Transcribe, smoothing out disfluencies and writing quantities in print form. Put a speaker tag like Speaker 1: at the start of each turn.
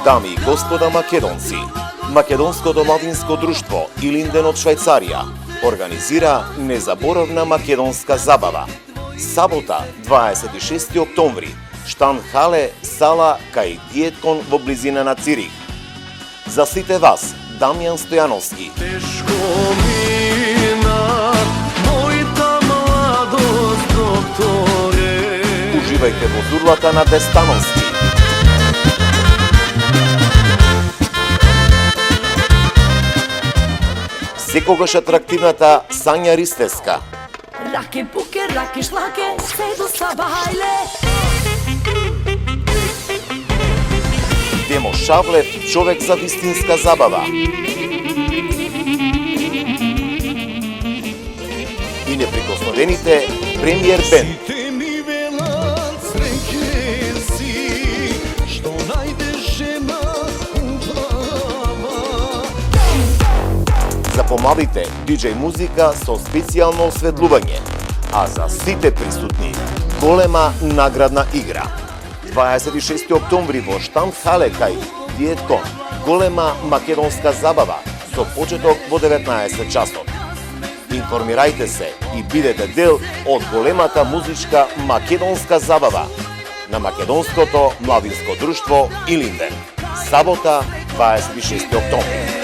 Speaker 1: Дами и господа македонци, Македонското младинско друштво Илинден од Швајцарија организира незаборавна македонска забава. Сабота, 26 октомври, Штанхале сала кај Диеткон во близина на Цирих. За сите вас, Дамјан Стојановски.
Speaker 2: Тешко мина мојта младост, докторе.
Speaker 1: Уживајте во зурлата на Дестановски. Секогаш атрактивната Сања Ристеска.
Speaker 3: Раке, буке, раке, шлаке, се до сабајле.
Speaker 1: Демо Шавлев, човек за вистинска забава. И неприкосновените премиер бенд.
Speaker 2: Сите ми велат среќен си, што најдеш жена убава.
Speaker 1: За помладите, диџеј музика со специјално осветлување, а за сите присутни, голема наградна игра. 26 октомври во Штанхале кај Диеткон, голема македонска забава со почеток во 19 часот. Информирајте се и бидете дел од големата музичка македонска забава на Македонското младинско друштво Илинден. Сабота, 26 октомври.